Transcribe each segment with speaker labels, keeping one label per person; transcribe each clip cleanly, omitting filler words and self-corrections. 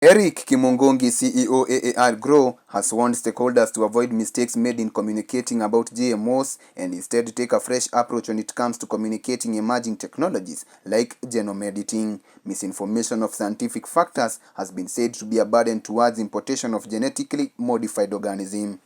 Speaker 1: Eric Kimungungi, CEO AAR Grow, has warned stakeholders to avoid mistakes made in communicating about GMOs and instead take a fresh approach when it comes to communicating emerging technologies like genome editing. Misinformation of scientific factors has been said to be a burden towards importation of genetically modified organisms.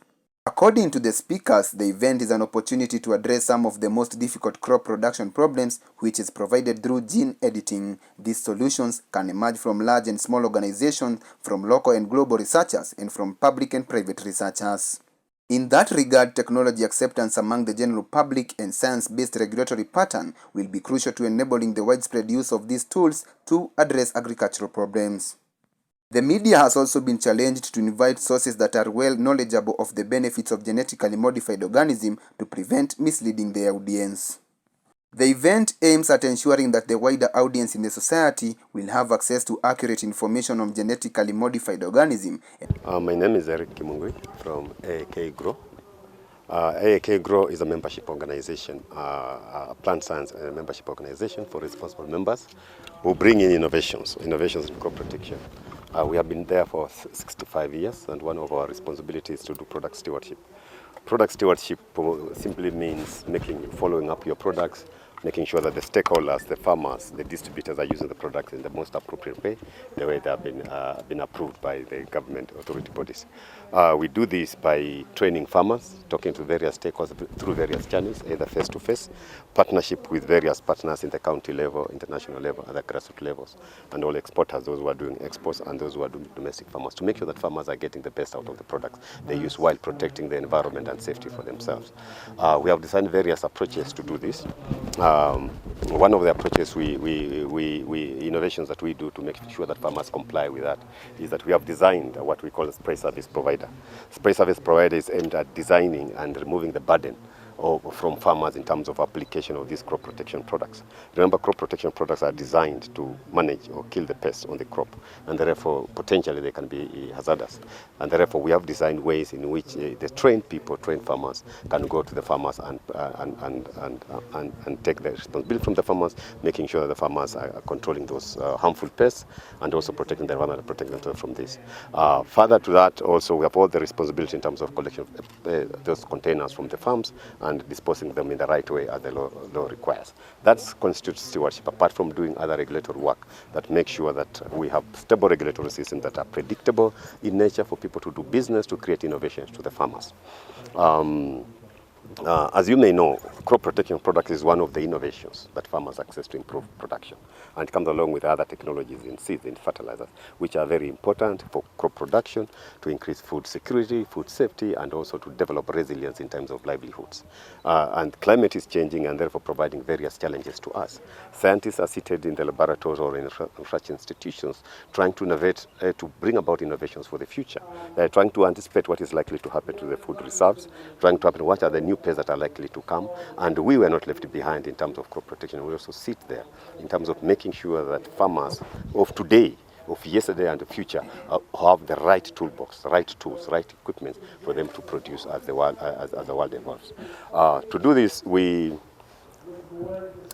Speaker 1: According to the speakers, the event is an opportunity to address some of the most difficult crop production problems, which is provided through gene editing. These solutions can emerge from large and small organizations, from local and global researchers, and from public and private researchers. In that regard, technology acceptance among the general public and science-based regulatory pattern will be crucial to enabling the widespread use of these tools to address agricultural problems. The media has also been challenged to invite sources that are well knowledgeable of the benefits of genetically modified organisms to prevent misleading the audience. The event aims at ensuring that the wider audience in the society will have access to accurate information on genetically modified organisms.
Speaker 2: My name is Eric Kimungui from AAK Grow. AAK Grow is a membership organization, a plant science membership organization for responsible members who bring in innovations in crop protection. We have been there for 65 years, and one of our responsibilities is to do product stewardship. Product stewardship simply means following up your products, making sure that the stakeholders, the farmers, the distributors are using the products in the most appropriate way, the way they have been approved by the government authority bodies. We do this by training farmers, talking to various stakeholders through various channels, either face-to-face, partnership with various partners in the county level, international level, and the grassroots levels, and all exporters, those who are doing exports and those who are doing domestic farmers, to make sure that farmers are getting the best out of the products they use while protecting the environment and safety for themselves. We have designed various approaches to do this. One of the approaches innovations that we do to make sure that farmers comply with that is that we have designed what we call a spray service provider. Spray service provider is aimed at designing and removing the burden from farmers in terms of application of these crop protection products. Remember, crop protection products are designed to manage or kill the pests on the crop, and therefore potentially they can be hazardous. And therefore we have designed ways in which the trained farmers can go to the farmers and take the responsibility from the farmers, making sure that the farmers are controlling those harmful pests and also protecting the environment and protecting themselves from this. Further to that, also we have all the responsibility in terms of collection of those containers from the farms and disposing them in the right way as the law requires. That constitutes stewardship, apart from doing other regulatory work that makes sure that we have stable regulatory systems that are predictable in nature for people to do business, to create innovations to the farmers. As you may know, crop protection product is one of the innovations that farmers access to improve production, and it comes along with other technologies in seeds and fertilizers, which are very important for crop production, to increase food security, food safety, and also to develop resilience in terms of livelihoods. And climate is changing and therefore providing various challenges to us. Scientists are seated in the laboratories or in research institutions trying to innovate, to bring about innovations for the future. They're trying to anticipate what is likely to happen to the food reserves, trying to happen what are the new pests that are likely to come, and we were not left behind in terms of crop protection. We also sit there in terms of making sure that farmers of today, of yesterday and the future have the right toolbox, right tools, right equipment for them to produce as the world evolves. To do this,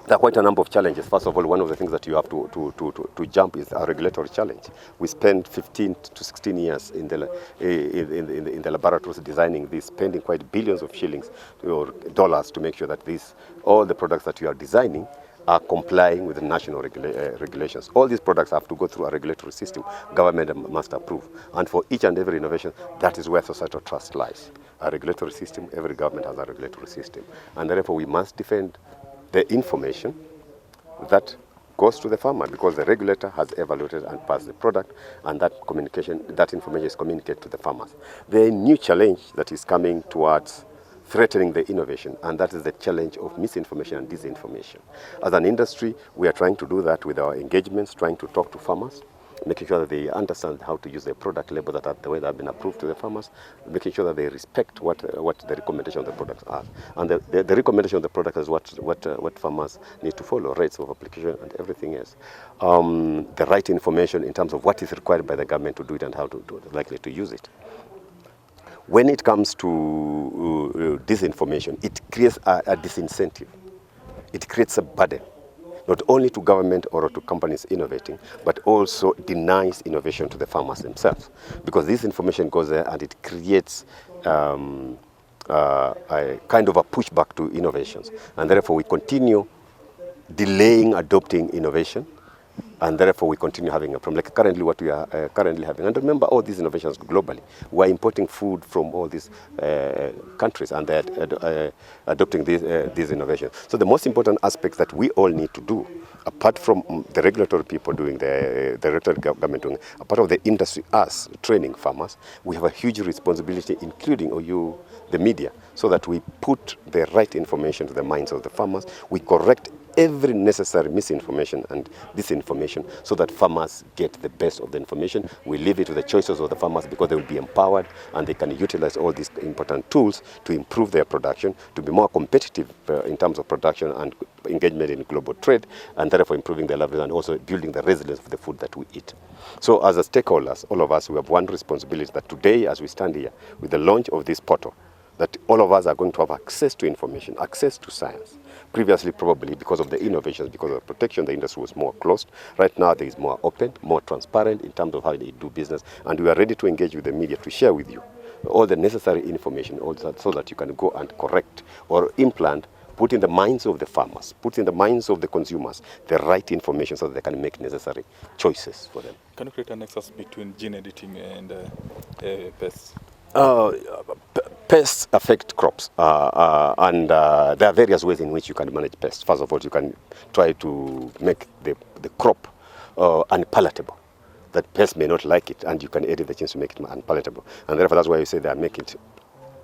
Speaker 2: there are quite a number of challenges. First of all, one of the things that you have to jump is a regulatory challenge. We spent 15 to 16 years in the laboratories designing this, spending quite billions of shillings or dollars to make sure that all the products that you are designing are complying with the national regulations. All these products have to go through a regulatory system. Government must approve. And for each and every innovation, that is where societal trust lies. A regulatory system, every government has a regulatory system. And therefore, we must defend the information that goes to the farmer, because the regulator has evaluated and passed the product, and that information is communicated to the farmers. The new challenge that is coming towards threatening the innovation, and that is the challenge of misinformation and disinformation. As an industry, we are trying to do that with our engagements, trying to talk to farmers, making sure that they understand how to use the product label that are the way that have been approved to the farmers, making sure that they respect what the recommendation of the products are. And the recommendation of the product is what farmers need to follow, rates of application and everything else. The right information in terms of what is required by the government to do it and how to likely to use it. When it comes to disinformation, it creates a disincentive. It creates a burden. not only to government or to companies innovating, but also denies innovation to the farmers themselves. Because this information goes there and it creates a kind of a pushback to innovations. And therefore we continue delaying adopting innovation, and therefore we continue having a problem, like currently what we are currently having. And remember, all these innovations globally, we are importing food from all these countries, and they're adopting these innovations. So the most important aspects that we all need to do, apart from the regulatory people doing the regulatory government doing, a part of the industry, us training farmers, we have a huge responsibility, including you, the media, so that we put the right information to the minds of the farmers. We correct every necessary misinformation and disinformation so that farmers get the best of the information. We leave it to the choices of the farmers because they will be empowered and they can utilize all these important tools to improve their production, to be more competitive in terms of production and engagement in global trade, and therefore improving their lives and also building the resilience of the food that we eat. So as a stakeholders, all of us, we have one responsibility, that today as we stand here with the launch of this portal, that all of us are going to have access to information, access to science. Previously, probably because of the innovations, because of protection, the industry was more closed. Right now, there is more open, more transparent in terms of how they do business, and we are ready to engage with the media to share with you all the necessary information so that you can go and correct or implant, put in the minds of the farmers, put in the minds of the consumers the right information so that they can make necessary choices for them.
Speaker 3: Can you create a nexus between gene editing and pests?
Speaker 2: Pests affect crops, and there are various ways in which you can manage pests. First of all, you can try to make the crop unpalatable. That pests may not like it, and you can edit the genes to make it unpalatable. And therefore, that's why you say they make it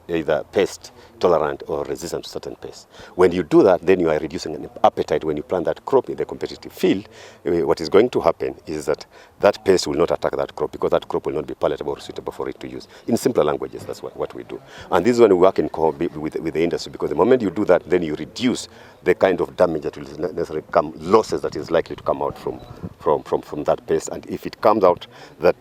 Speaker 2: either pest tolerant or resistant to certain pests. When you do that, then you are reducing an appetite. When you plant that crop in the competitive field, what is going to happen is that that pest will not attack that crop because that crop will not be palatable or suitable for it to use. In simpler languages, that's what we do. And this is when we work in with the industry, because the moment you do that, then you reduce the kind of damage that will necessarily come, losses that is likely to come out from that pest. And if it comes out that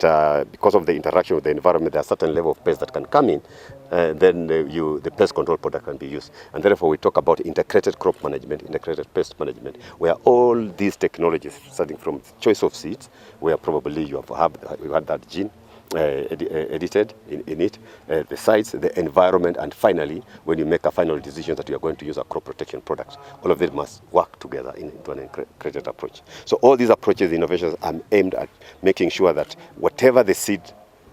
Speaker 2: because of the interaction with the environment, there are certain level of pests that can come in, then the pest control product can be used. And therefore we talk about integrated crop management, integrated pest management, where all these technologies, starting from choice of seeds, where probably you had that gene edited in it, the sites, the environment, and finally, when you make a final decision that you are going to use a crop protection product, all of them must work together into an integrated approach. So all these approaches, innovations, are aimed at making sure that whatever the seed,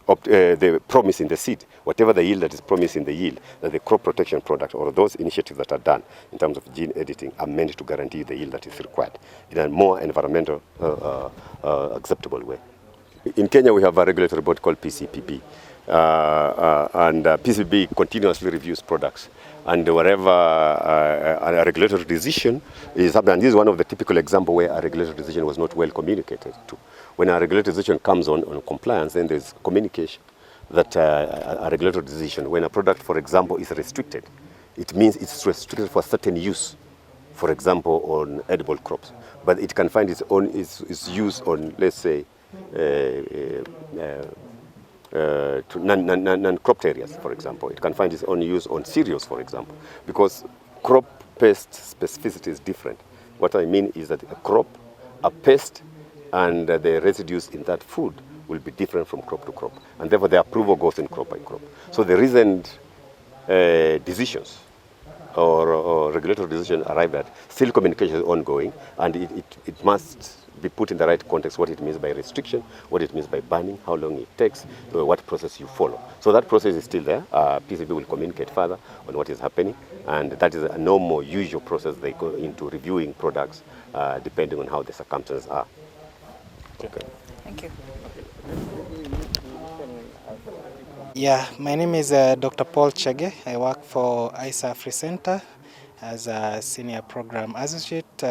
Speaker 2: the promise in the seed, whatever the yield that is promised in the yield, that the crop protection product or those initiatives that are done in terms of gene editing are meant to guarantee the yield that is required in a more environmental acceptable way. In Kenya, we have a regulatory board called PCPB, and PCPB continuously reviews products. And wherever a regulatory decision is happening, and this is one of the typical examples where a regulatory decision was not well communicated to. When a regulatory decision comes on compliance, then there's communication that a regulatory decision, when a product, for example, is restricted, it means it's restricted for certain use, for example, on edible crops. But it can find its own its use on, let's say, to non-cropped areas, for example. It can find its own use on cereals, for example, because crop pest specificity is different. What I mean is that a crop, a pest, and the residues in that food will be different from crop to crop, and therefore the approval goes in crop by crop. So the recent decisions or regulatory decision arrived at, still communication is ongoing, and it must be put in the right context, what it means by restriction, what it means by banning, how long it takes, what process you follow. So that process is still there. PCB will communicate further on what is happening, and that is a normal, usual process they go into reviewing products depending on how the circumstances are.
Speaker 3: Okay.
Speaker 4: Thank you. Yeah, my name is Dr. Paul Chege. I work for ISA Free Center as a senior program associate.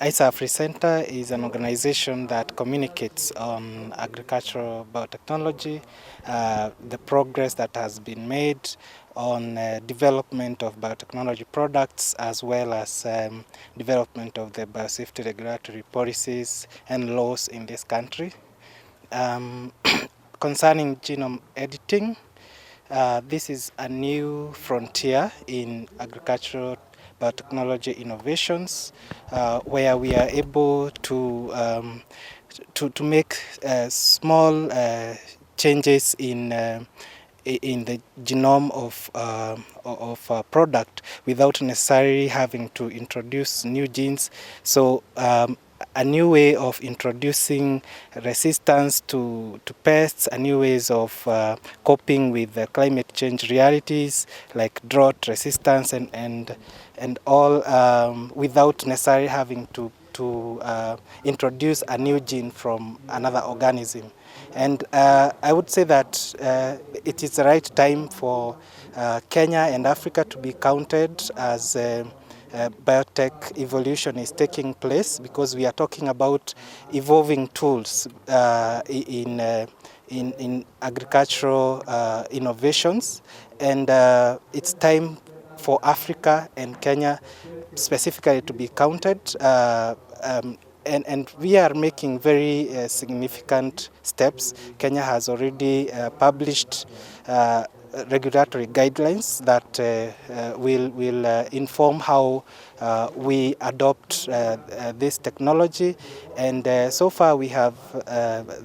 Speaker 4: ISA Free Center is an organization that communicates on agricultural biotechnology, the progress that has been made on development of biotechnology products, as well as development of the biosafety regulatory policies and laws in this country. Concerning genome editing, this is a new frontier in agricultural biotechnology innovations, where we are able to make small changes in the genome of a product without necessarily having to introduce new genes. So a new way of introducing resistance to pests, a new ways of coping with the climate change realities like drought resistance and all, without necessarily having to introduce a new gene from another organism. And I would say that it is the right time for Kenya and Africa to be counted as biotech evolution is taking place, because we are talking about evolving tools in agricultural innovations, and it's time for Africa and Kenya specifically to be counted. And we are making very significant steps. Kenya has already published regulatory guidelines that will inform how we adopt this technology. And so far we have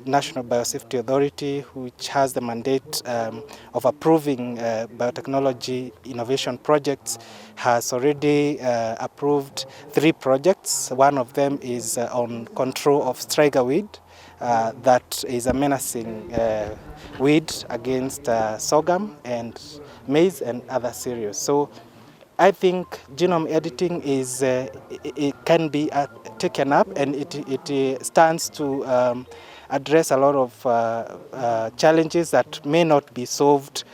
Speaker 4: National Biosafety Authority, which has the mandate of approving biotechnology innovation projects, has already approved 3 projects. One of them is on control of striga weed. That is a menacing weed against sorghum and maize and other cereals. So I think genome editing is it can be taken up, and it stands to address a lot of challenges that may not be solved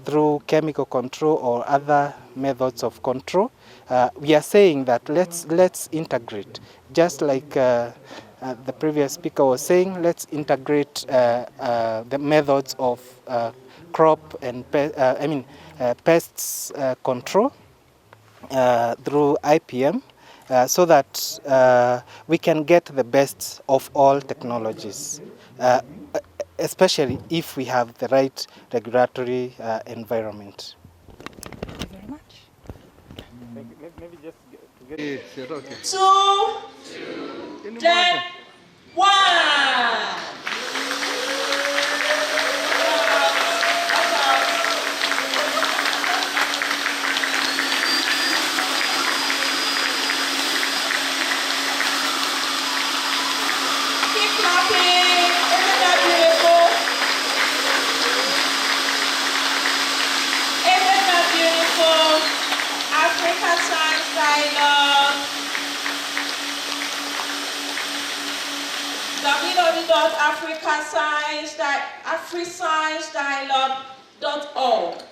Speaker 4: through chemical control or other methods of control. We are saying that let's integrate, just like the previous speaker was saying, let's integrate the methods of crop and pests control through IPM, so that we can get the best of all technologies, especially if we have the right regulatory environment.
Speaker 5: Thank you very much.
Speaker 4: Maybe just to get
Speaker 6: 2, 10, 1. Keep clapping. Isn't that beautiful? Isn't that beautiful? Africa Science Dialogue. www.africasciencedialogue.org.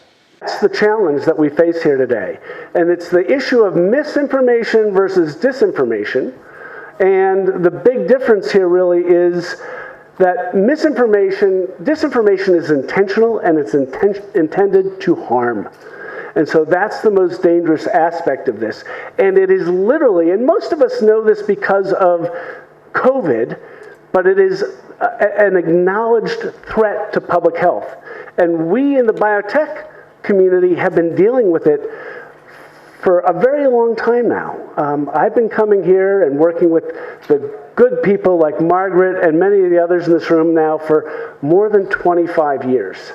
Speaker 7: That's the challenge that we face here today. And it's the issue of misinformation versus disinformation. And the big difference here really is that disinformation is intentional, and it's intended to harm. And so that's the most dangerous aspect of this. And it is literally, and most of us know this because of COVID, but it is an acknowledged threat to public health. And we in the biotech community have been dealing with it for a very long time now. I've been coming here and working with the good people like Margaret and many of the others in this room now for more than 25 years.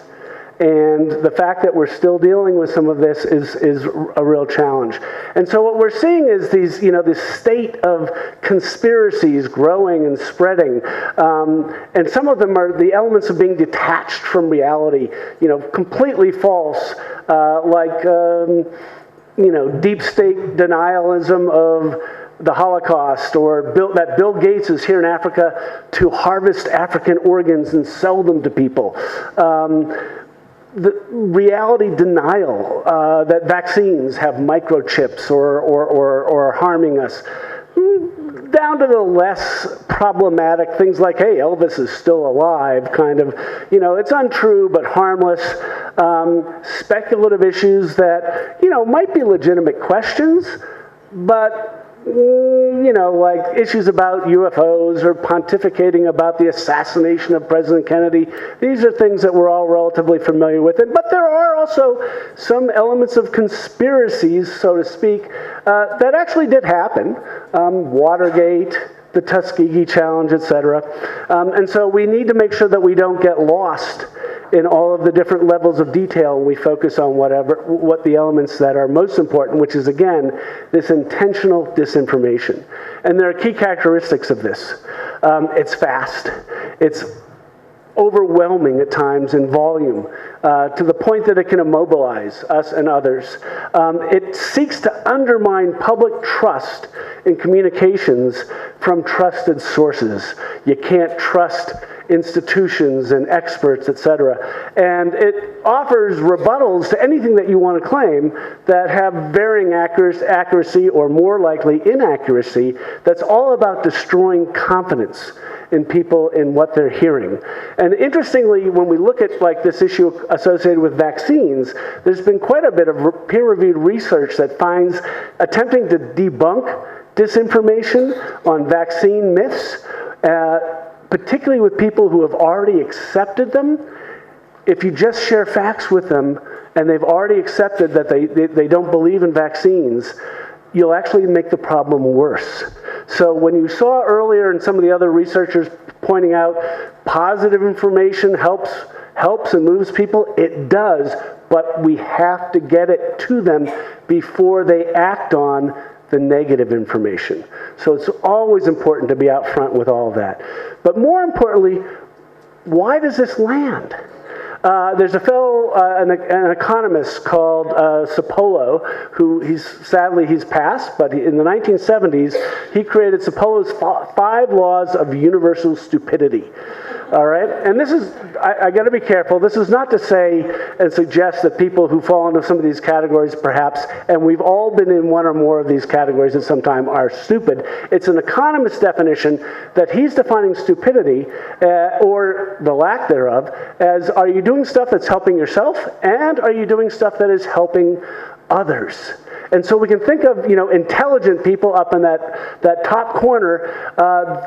Speaker 7: And the fact that we're still dealing with some of this is a real challenge. And so what we're seeing is this state of conspiracies growing and spreading. And some of them are the elements of being detached from reality, completely false, like deep state denialism of the Holocaust, or that Bill Gates is here in Africa to harvest African organs and sell them to people. The reality denial that vaccines have microchips or are harming us, down to the less problematic things like, hey, Elvis is still alive, kind of, it's untrue but harmless, speculative issues that, might be legitimate questions, but you know, like issues about UFOs or pontificating about the assassination of President Kennedy. These are things that we're all relatively familiar with. But there are also some elements of conspiracies, so to speak, that actually did happen. Watergate, the Tuskegee Challenge, etc. And so we need to make sure that we don't get lost in all of the different levels of detail and we focus on what the elements that are most important, which is, again, this intentional disinformation. And there are key characteristics of this. It's fast. It's overwhelming at times in volume, to the point that it can immobilize us and others. It seeks to undermine public trust in communications from trusted sources. You can't trust institutions and experts, etc. And it offers rebuttals to anything that you want to claim that have varying accuracy or more likely inaccuracy. That's all about destroying confidence in people in what they're hearing. And interestingly, when we look at like this issue associated with vaccines, there's been quite a bit of peer-reviewed research that finds attempting to debunk disinformation on vaccine myths, particularly with people who have already accepted them. If you just share facts with them and they've already accepted that they don't believe in vaccines, you'll actually make the problem worse. So when you saw earlier and some of the other researchers pointing out positive information helps and moves people, it does, but we have to get it to them before they act on the negative information. So it's always important to be out front with all of that. But more importantly, why does this land? There's a fellow, an economist called Cipolla, who sadly he's passed, but in the 1970s, he created Cipolla's 5 laws of universal stupidity. All right? And this is, I got to be careful. This is not to say and suggest that people who fall into some of these categories perhaps, and we've all been in one or more of these categories at some time, are stupid. It's an economist's definition that he's defining stupidity, or the lack thereof, as are you doing stuff that's helping yourself, and are you doing stuff that is helping others? And so we can think of, you know, intelligent people up in that top corner.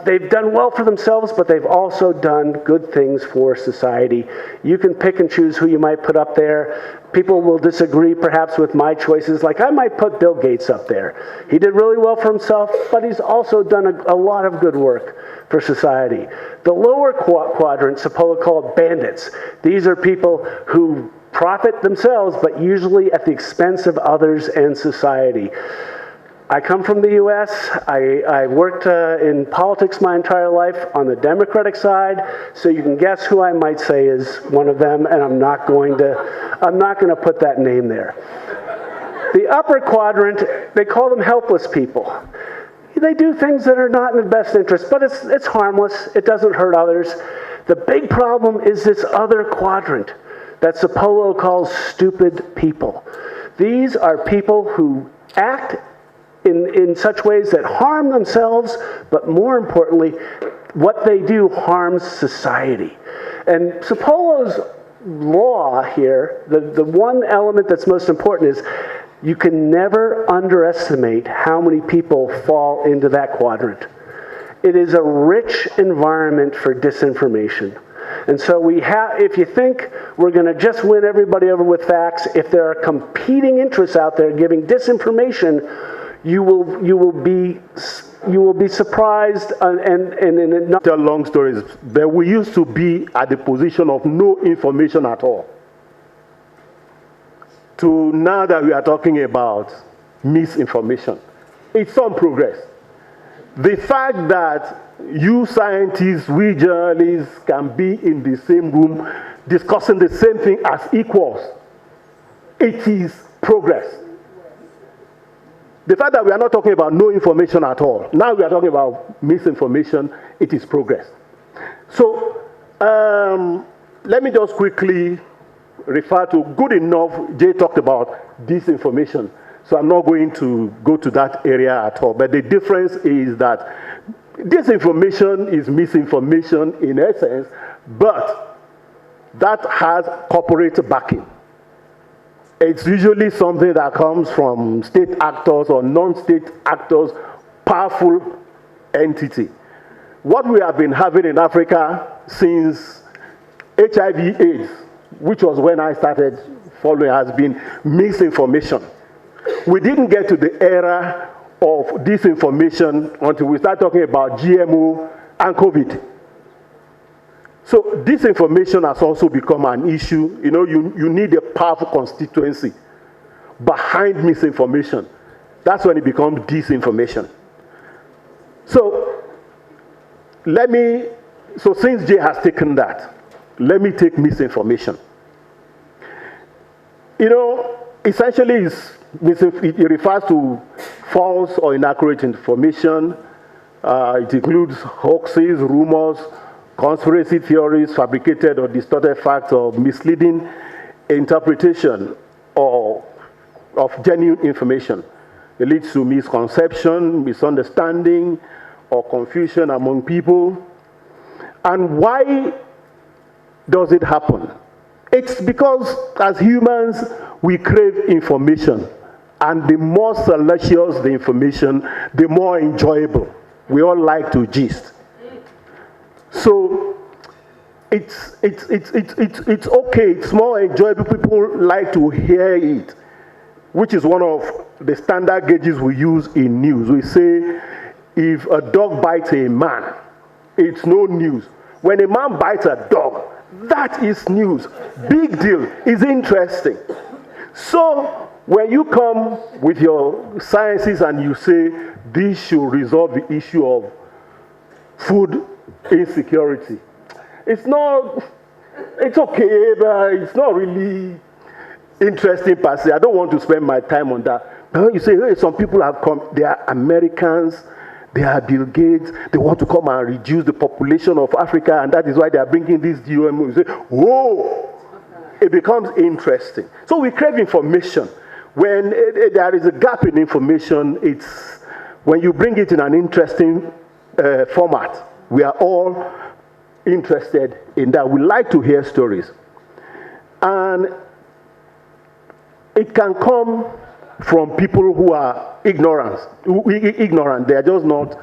Speaker 7: They've done well for themselves, but they've also done good things for society. You can pick and choose who you might put up there. People will disagree perhaps with my choices. Like I might put Bill Gates up there. He did really well for himself, but he's also done a lot of good work for society. The lower quadrant, Cipolla called bandits. These are people who profit themselves, but usually at the expense of others and society. I come from the U.S. I worked in politics my entire life on the Democratic side, so you can guess who I might say is one of them, and I'm not going to put that name there. The upper quadrant, they call them helpless people. They do things that are not in the best interest, but it's harmless. It doesn't hurt others. The big problem is this other quadrant that Cipolla calls stupid people. These are people who act in such ways that harm themselves, but more importantly, what they do harms society. And Cipolla's law here, the one element that's most important is you can never underestimate how many people fall into that quadrant. It is a rich environment for disinformation. And so if you think we're going to just win everybody over with facts, if there are competing interests out there giving disinformation, you will be surprised and not
Speaker 8: tell long stories. But we used to be at the position of no information at all, to now that we are talking about misinformation. It's some progress. The fact that you scientists, we journalists can be in the same room discussing the same thing as equals, it is progress. The fact that we are not talking about no information at all, now we are talking about misinformation, it is progress. So let me just quickly refer to good enough. Jay talked about disinformation, so I'm not going to go to that area at all. But the difference is that disinformation is misinformation in essence, but that has corporate backing. It's usually something that comes from state actors or non-state actors powerful entity. What we have been having in Africa since HIV/AIDS, which was when I started following, has been misinformation. We didn't get to the era of disinformation until we start talking about GMO and COVID. So disinformation has also become an issue. You know, you need a powerful constituency behind misinformation. That's when it becomes disinformation. So since Jay has taken that, let me take misinformation. You know, essentially it refers to false or inaccurate information. It includes hoaxes, rumors, conspiracy theories, fabricated or distorted facts, or misleading interpretation of genuine information. It leads to misconception, misunderstanding, or confusion among people. And why does it happen? It's because as humans, we crave information. And the more salacious the information, the more enjoyable. We all like to gist. So it's okay, it's more enjoyable. People like to hear it, which is one of the standard gauges we use in news. We say, if a dog bites a man, it's no news. When a man bites a dog, that is news. Big deal. It's interesting. So when you come with your sciences and you say this should resolve the issue of food insecurity, it's okay, but it's not really interesting per se. I don't want to spend my time on that. But when you say, hey, some people have come, they are Americans, they are Bill Gates, they want to come and reduce the population of Africa, and that is why they are bringing this GMO. You say, whoa! It becomes interesting. So we crave information. When there is a gap in information, it's when you bring it in an interesting format. We are all interested in that. We like to hear stories. And it can come from people who are ignorant. They are just not,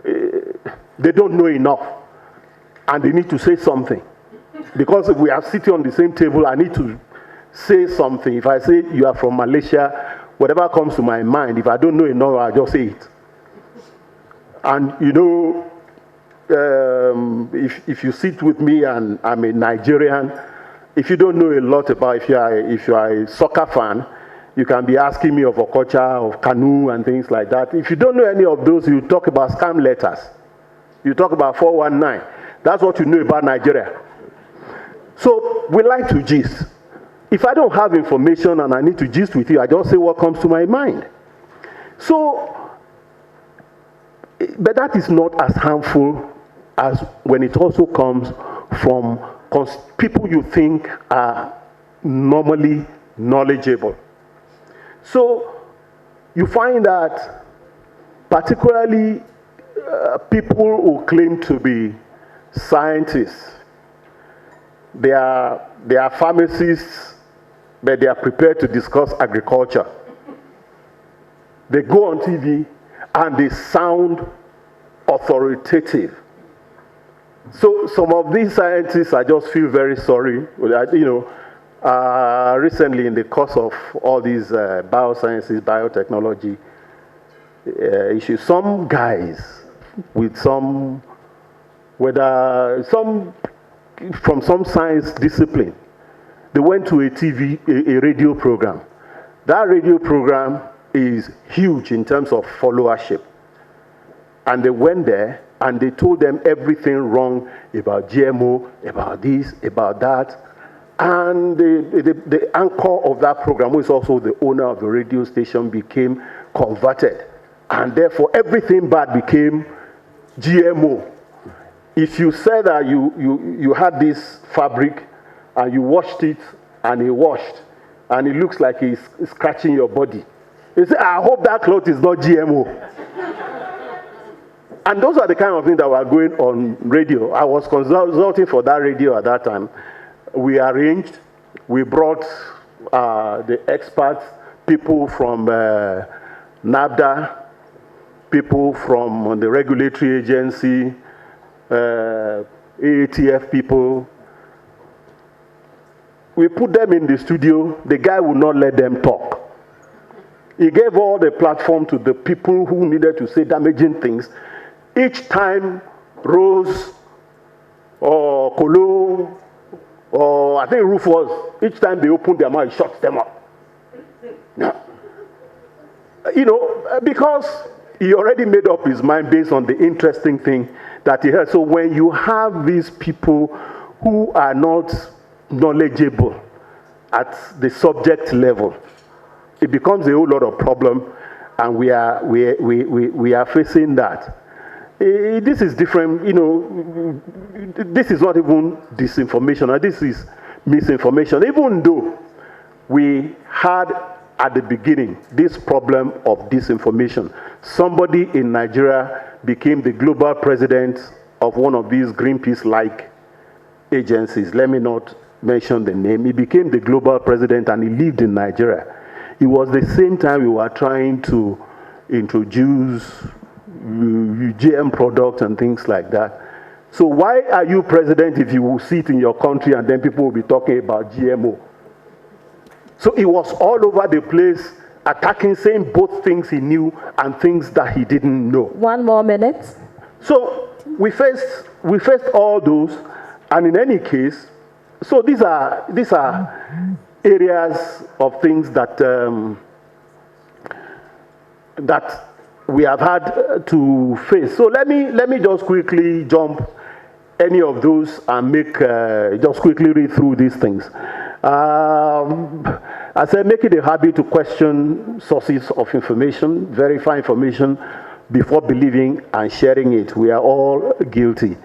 Speaker 8: they don't know enough. And they need to say something. Because we are sitting on the same table, I need to say something. If I say you are from Malaysia, whatever comes to my mind, if I don't know enough, I'll just say it. And you know, if you sit with me and I'm a Nigerian, if you don't know a lot about, if you are a soccer fan, you can be asking me of Okocha, of Kanu, and things like that. If you don't know any of those, you talk about scam letters. You talk about 419. That's what you know about Nigeria. So we like to gist. If I don't have information and I need to gist with you, I just say what comes to my mind. So, but that is not as harmful as when it also comes from people you think are normally knowledgeable. So you find that particularly people who claim to be scientists, they are pharmacists, but they are prepared to discuss agriculture. They go on TV and they sound authoritative. So some of these scientists, I just feel very sorry. You know, recently in the course of all these biosciences, biotechnology issues, some guys with from some science discipline, they went to a radio program. That radio program is huge in terms of followership. And they went there and they told them everything wrong about GMO, about this, about that. And the anchor of that program, who is also the owner of the radio station, became converted. And therefore, everything bad became GMO. If you said that you had this fabric and you washed it and it washed and it looks like it's scratching your body, you say, I hope that cloth is not GMO. And those are the kind of things that were going on radio. I was consulting for that radio at that time. We arranged, we brought the experts, people from NABDA, people from the regulatory agency, AATF people. We put them in the studio, the guy would not let them talk. He gave all the platform to the people who needed to say damaging things. Each time Rose or Kolo or I think Rufus, each time they open their mouth, he shuts them up. Now, because he already made up his mind based on the interesting thing that he heard. So when you have these people who are not knowledgeable at the subject level, it becomes a whole lot of problem, and we are facing that. This is different, this is not even disinformation, this is misinformation, even though we had at the beginning this problem of disinformation. Somebody in Nigeria became the global president of one of these Greenpeace-like agencies. Let me not mention the name. He became the global president and he lived in Nigeria. It was the same time we were trying to introduce GM products and things like that. So why are you president if you will sit in your country and then people will be talking about GMO? So he was all over the place attacking, saying both things he knew and things that he didn't know.
Speaker 5: 1 more minute.
Speaker 8: So we faced all those, and in any case, so these are areas of things that that we have had to face. So let me just quickly jump any of those and just quickly read through these things. I said, make it a habit to question sources of information, verify information before believing and sharing it. We are all guilty.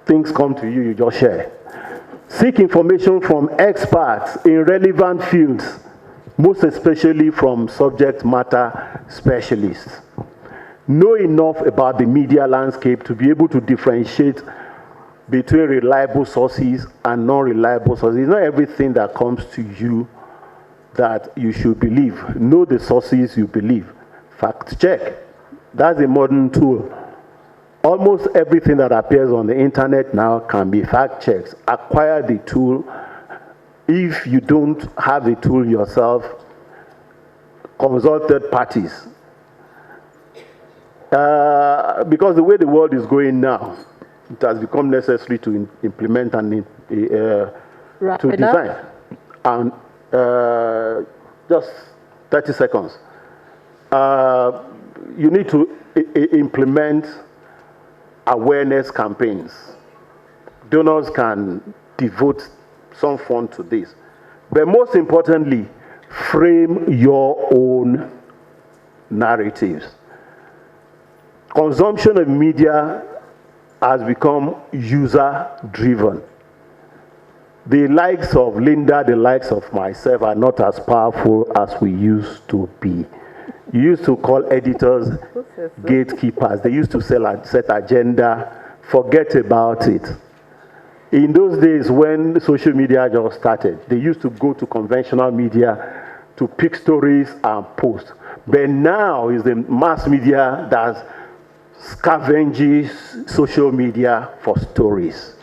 Speaker 8: Things come to you, you just share. Seek information from experts in relevant fields, most especially from subject matter specialists. Know enough about the media landscape to be able to differentiate between reliable sources and non-reliable sources. It's not everything that comes to you that you should believe. Know the sources you believe. Fact check. That's a modern tool. Almost everything that appears on the internet now can be fact checked. Acquire the tool. If you don't have the tool yourself, consult third parties. Because the way the world is going now, it has become necessary to implement and to design. And just 30 seconds. You need to implement awareness campaigns. Donors can devote some fund to this. But most importantly, frame your own narratives. Consumption of media has become user-driven. The likes of Linda, the likes of myself are not as powerful as we used to be. You used to call editors gatekeepers. They used to set agenda. Forget about it. In those days when social media just started, they used to go to conventional media to pick stories and post. But now is the mass media that scavenges social media for stories.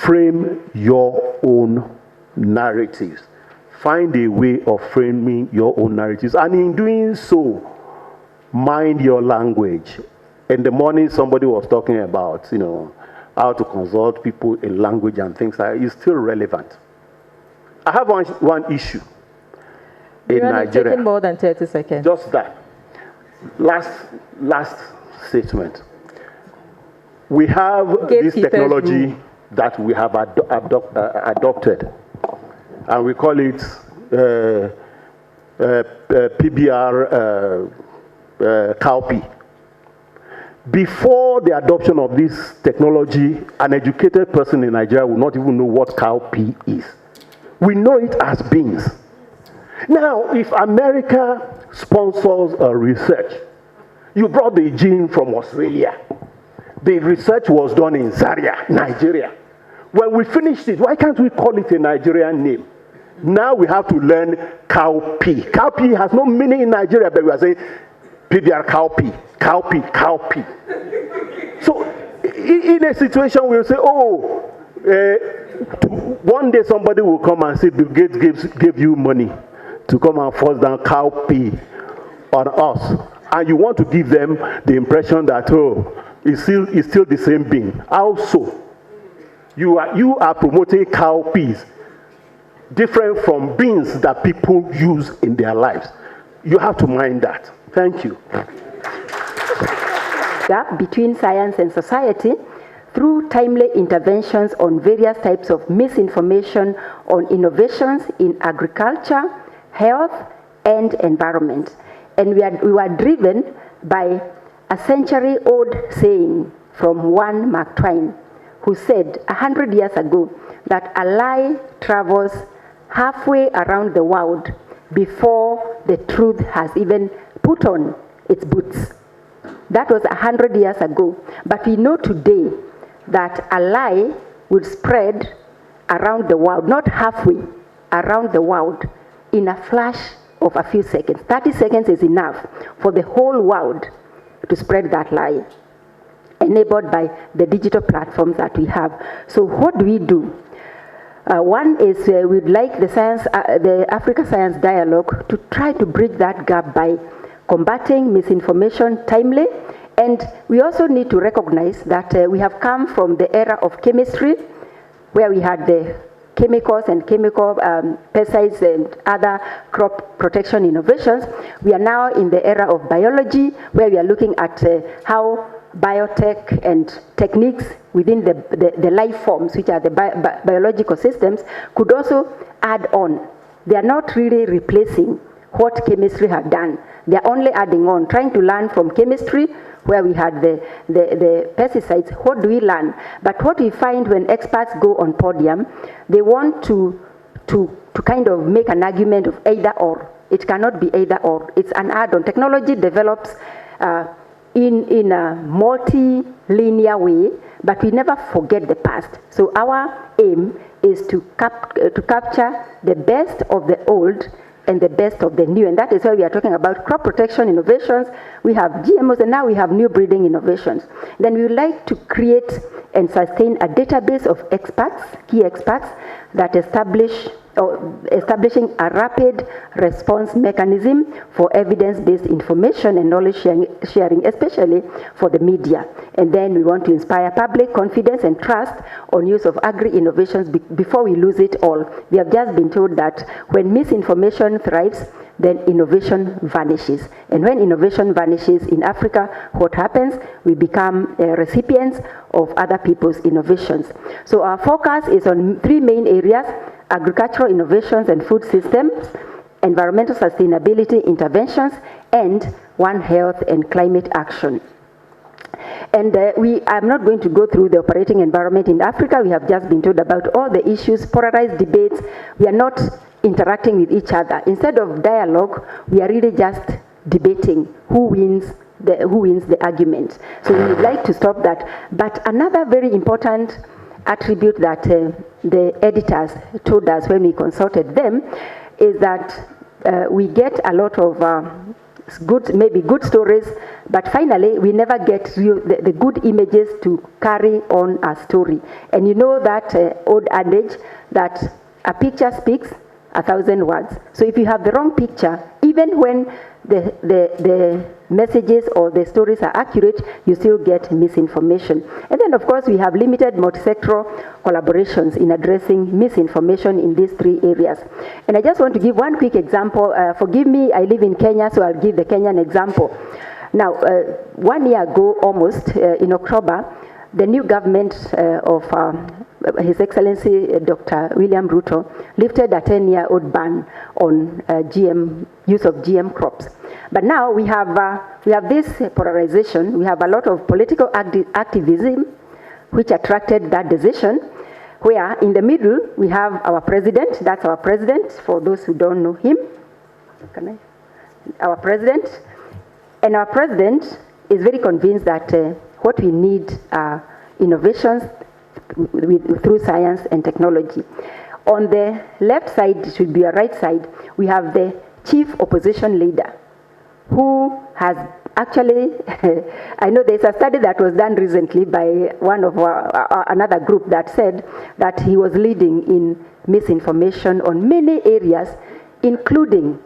Speaker 8: Frame your own narratives. Find a way of framing your own narratives. And in doing so, mind your language. In the morning, somebody was talking about, how to consult people in language and things like that. It's still relevant. I have one issue in Nigeria.
Speaker 5: Taking more than 30 seconds.
Speaker 8: Just that. Last statement. We have this technology that we have adopted, and we call it PBR cowpea. Before the adoption of this technology, an educated person in Nigeria would not even know what cowpea is. We know it as beans. Now, if America sponsors a research, you brought the gene from Australia. The research was done in Zaria, Nigeria. When we finished it, why can't we call it a Nigerian name? Now we have to learn cowpea. Cowpea has no meaning in Nigeria, but we are saying PBR cowpea. cowpea. So in a situation we'll say, one day somebody will come and say Bill Gates gave you money to come and force down cowpea on us. And you want to give them the impression that, it's still the same being. Also, you are promoting cowpeas, different from beans that people use in their lives. You have to mind that. Thank you.
Speaker 5: Gap between science and society through timely interventions on various types of misinformation on innovations in agriculture, health, and environment. And we were driven by a century-old saying from one Mark Twain, who said 100 years ago that a lie travels halfway around the world before the truth has even put on its boots. That was 100 years ago. But we know today that a lie will spread around the world, not halfway, around the world in a flash of a few seconds. 30 seconds is enough for the whole world to spread that lie, enabled by the digital platforms that we have. So what do we do? One is we'd like the Africa Science Dialogue to try to bridge that gap by combating misinformation timely. And we also need to recognize that we have come from the era of chemistry, where we had the chemicals and chemical pesticides and other crop protection innovations. We are now in the era of biology, where we are looking at how biotech and techniques within the life forms, which are the biological systems, could also add on. They are not really replacing what chemistry had done. They are only adding on, trying to learn from chemistry, where we had the pesticides. What do we learn? But what we find when experts go on podium, they want to kind of make an argument of either or. It cannot be either or. It's an add-on. Technology develops in a multi-linear way, but we never forget the past. So our aim is to capture the best of the old and the best of the new. And that is why we are talking about crop protection innovations. We have GMOs, and now we have new breeding innovations. Then we would like to create and sustain a database of experts, key experts, that establishing a rapid response mechanism for evidence-based information and knowledge sharing, especially for the media. And then we want to inspire public confidence and trust on use of agri-innovations before we lose it all. We have just been told that when misinformation thrives, then innovation vanishes. And when innovation vanishes in Africa, what happens? We become recipients of other people's innovations. So our focus is on three main areas: agricultural innovations and food systems, environmental sustainability interventions, and One Health and climate action. And I'm not going to go through the operating environment in Africa. We have just been told about all the issues, polarized debates. We are not interacting with each other. Instead of dialogue, we are really just debating who wins the argument. So we would like to stop that. But another very important attribute that the editors told us when we consulted them is that we get a lot of maybe good stories, but finally we never get the good images to carry on a story. And you know that old adage that a picture speaks 1,000 words. So if you have the wrong picture, even when the messages or the stories are accurate, you still get misinformation. And then, of course, we have limited multi-sectoral collaborations in addressing misinformation in these three areas. And I just want to give one quick example. Forgive me, I live in Kenya, so I'll give the Kenyan example. Now, 1 year ago, almost, in October, the new government of His Excellency Dr. William Ruto lifted a 10-year-old ban on use of GM crops. But now we have this polarization. We have a lot of political activism which attracted that decision, where in the middle we have our president. That's our president, for those who don't know him. Our president. And our president is very convinced that what we need are innovations through science and technology. On the left side, it should be a right side, we have the chief opposition leader, who has Actually, I know there's a study that was done recently by one of another group that said that he was leading in misinformation on many areas, including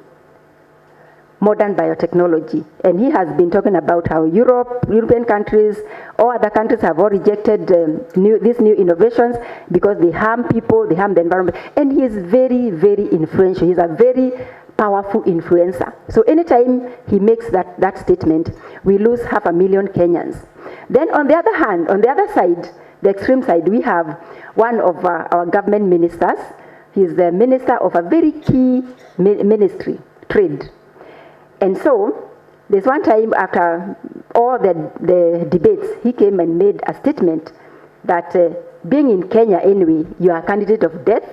Speaker 5: modern biotechnology. And he has been talking about how European countries, or other countries have all rejected these new innovations because they harm people, they harm the environment. And he is very, very influential. He's a very powerful influencer. So anytime he makes that statement, we lose 500,000 Kenyans. Then on the other hand, on the other side, the extreme side, we have one of our government ministers. He's the minister of a very key ministry, trade. And so, there's one time after all the debates, he came and made a statement that being in Kenya anyway, you are a candidate of death,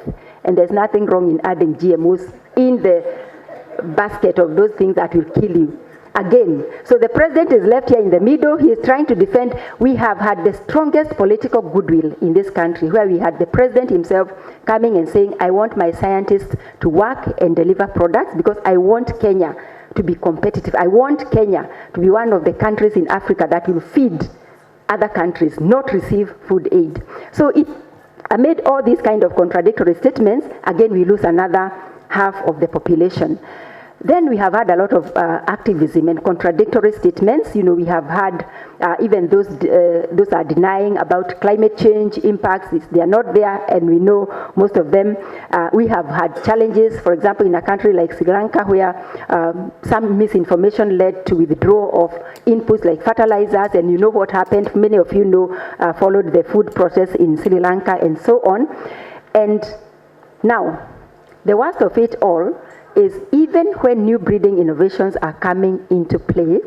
Speaker 5: and there's nothing wrong in adding GMOs in the basket of those things that will kill you. Again, so the president is left here in the middle. He is trying to defend. We have had the strongest political goodwill in this country, where we had the president himself coming and saying, I want my scientists to work and deliver products because I want Kenya to be competitive. I want Kenya to be one of the countries in Africa that will feed other countries, not receive food aid. So if amid all these kind of contradictory statements, again we lose another half of the population. Then we have had a lot of activism and contradictory statements. You know, we have had even those are denying about climate change impacts. They are not there, and we know most of them. We have had challenges, for example, in a country like Sri Lanka, where some misinformation led to withdrawal of inputs like fertilizers, and you know what happened. Many of you know, followed the food process in Sri Lanka and so on. And now, the worst of it all is even when new breeding innovations are coming into play,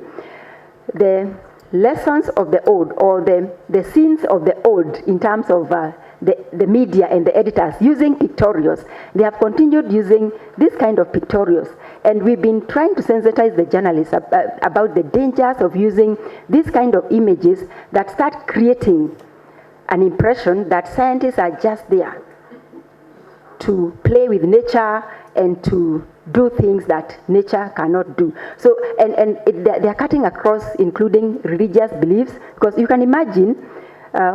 Speaker 5: the lessons of the old, or the sins of the old in terms of the media and the editors using pictorials, they have continued using this kind of pictorials. And we've been trying to sensitize the journalists about the dangers of using this kind of images that start creating an impression that scientists are just there to play with nature and to do things that nature cannot do. So, they are cutting across, including religious beliefs, because you can imagine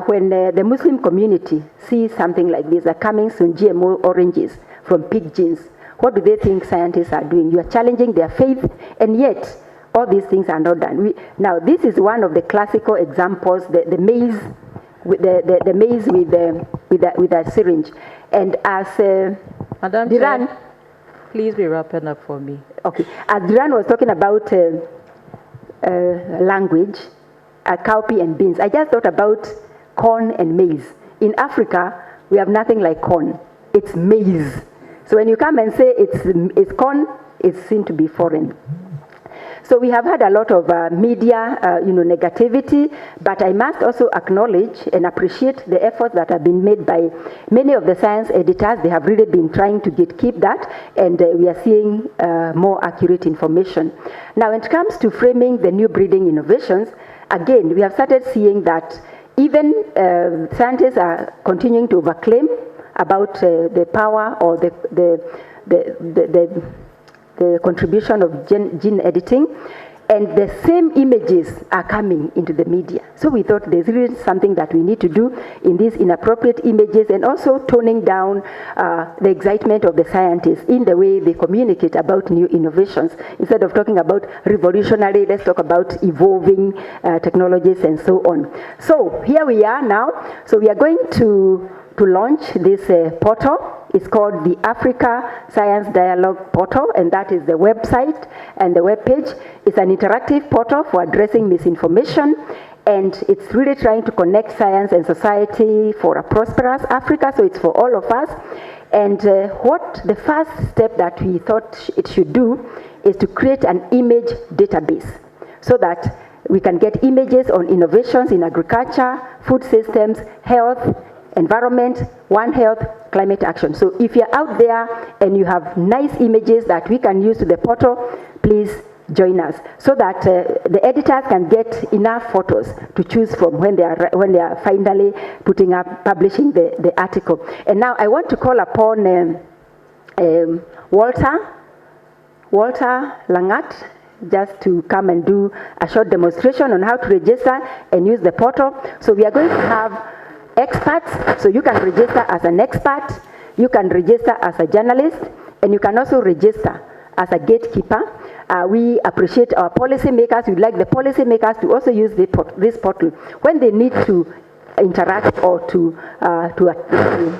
Speaker 5: when the Muslim community sees something like this, coming soon GMO oranges from pig genes, what do they think scientists are doing? You are challenging their faith, and yet all these things are not done. Now, this is one of the classical examples, the maize, the maize with a syringe, and as
Speaker 9: Madam
Speaker 5: Diran,
Speaker 9: Chair, please be wrapping up for me.
Speaker 5: Okay, as Diran was talking about language, cowpea and beans, I just thought about corn and maize. In Africa, we have nothing like corn. It's maize. So when you come and say it's corn, it seems to be foreign. So we have had a lot of media, negativity, but I must also acknowledge and appreciate the efforts that have been made by many of the science editors. They have really been trying to keep that, and we are seeing more accurate information. Now, when it comes to framing the new breeding innovations, again, we have started seeing that even scientists are continuing to overclaim about the power or the contribution of gene editing, and the same images are coming into the media. So we thought there's really something that we need to do in these inappropriate images, and also toning down the excitement of the scientists in the way they communicate about new innovations. Instead of talking about revolutionary, let's talk about evolving technologies and so on. So here we are now. So we are going to launch this portal. It's called the Africa Science Dialogue Portal, and that is the website and the webpage. It's an interactive portal for addressing misinformation, and it's really trying to connect science and society for a prosperous Africa, so it's for all of us. And what the first step that we thought it should do is to create an image database so that we can get images on innovations in agriculture, food systems, health, environment, One Health, climate action. So if you're out there and you have nice images that we can use to the portal, please join us so that the editors can get enough photos to choose from when they are finally publishing the article. And now I want to call upon Walter Langat. just to come and do a short demonstration on how to register and use the portal. So we are going to have experts, so you can register as an expert, you can register as a journalist, and you can also register as a gatekeeper. We appreciate our policymakers. We'd like the policymakers to also use this portal when they need to interact or to